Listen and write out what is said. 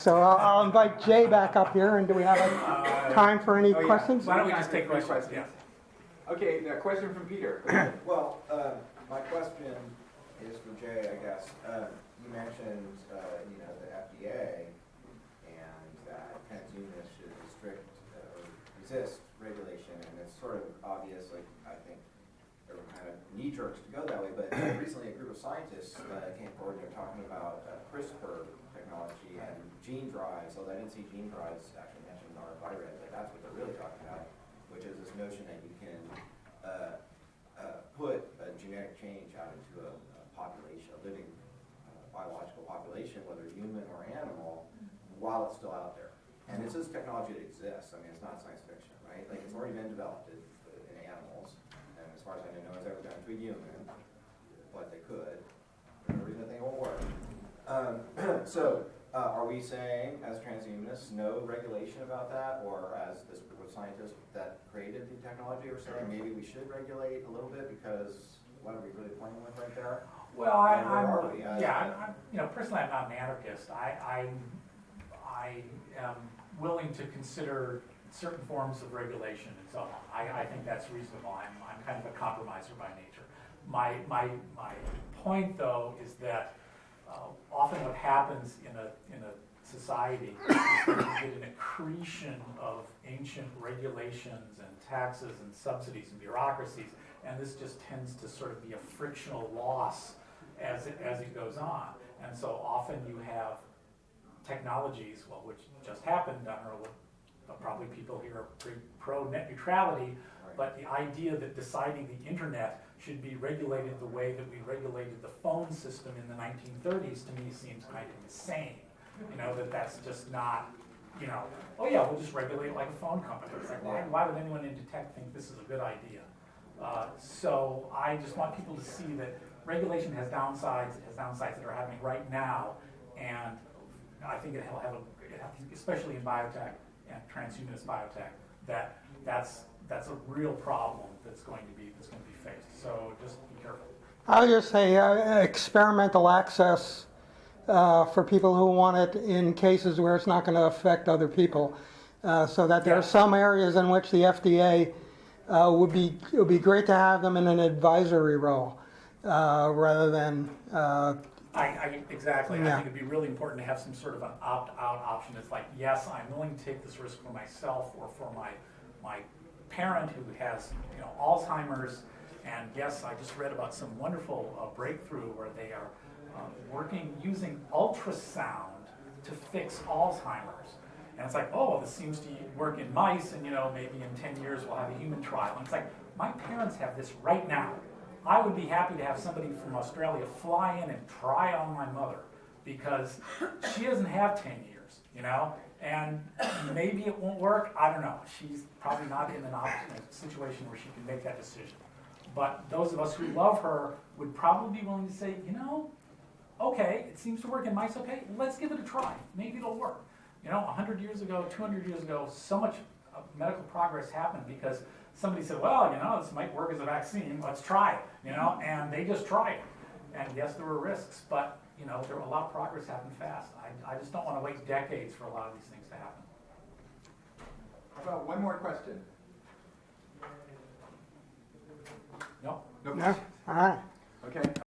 So I'll invite Jay back up here, and do we have time for any questions? Why don't we just take questions? Yeah. Okay, a question from Peter. Well, my question is for Jay, I guess. You mentioned, the FDA and that transhumanists should restrict or resist regulation, and it's sort of obvious. Like I think there were kind of knee jerks to go that way, but recently a group of scientists came forward and they're talking about CRISPR technology and gene drives. Although I didn't see gene drives actually mentioned in the article I read, but that's what they're really talking about, which is this notion that you can put a genetic change out into a population, a living biological population, whether human or animal, while it's still out there. And this is technology that exists. I mean, it's not science fiction, right? Like, it's already been developed in animals, and as far as I know, no one's ever done it to a human, but they could. For no reason, I think it won't work. So, are we saying, as transhumanists, no regulation about that, or as this group of scientists that created the technology are saying, maybe we should regulate a little bit because what are we really playing with right there? Well, personally, I'm not an anarchist. I am willing to consider certain forms of regulation and so on. I think that's reasonable. I'm kind of a compromiser by nature. My point, though, is that often what happens in a society is that you get an accretion of ancient regulations and taxes and subsidies and bureaucracies, and this just tends to sort of be a frictional loss as it goes on. And so often you have technologies, which just happened, I don't know what, probably people here are pretty pro-net neutrality, but the idea that deciding the internet should be regulated the way that we regulated the phone system in the 1930s, to me seems kind of insane. That's just not, oh yeah, we'll just regulate it like a phone company. It's like, why would anyone into tech think this is a good idea? So I just want people to see that regulation has downsides. It has downsides that are happening right now, and I think it'll have especially in biotech and transhumanist biotech, that's a real problem that's going to be faced. So just be careful. I'll just say experimental access for people who want it in cases where it's not going to affect other people, so that there are some areas in which the FDA it would be great to have them in an advisory role rather than. Exactly. Yeah. I think it'd be really important to have some sort of an opt-out option. It's like, yes, I'm willing to take this risk for myself or for my parent who has Alzheimer's, and yes, I just read about some wonderful breakthrough where they are working using ultrasound to fix Alzheimer's. And it's like, oh, this seems to work in mice, and maybe in 10 years we'll have a human trial. And it's like, my parents have this right now. I would be happy to have somebody from Australia fly in and try on my mother because she doesn't have 10 years, and maybe it won't work. I don't know. She's probably not in a situation where she can make that decision. But those of us who love her would probably be willing to say, okay, it seems to work in mice, okay, let's give it a try. Maybe it'll work. 100 years ago, 200 years ago, so much medical progress happened because somebody said, well, this might work as a vaccine, let's try it, and they just tried it. And yes, there were risks, but, there were a lot of progress happened fast. I just don't want to wait decades for a lot of these things to happen. How about one more question? No? No. Yeah. All right. Okay.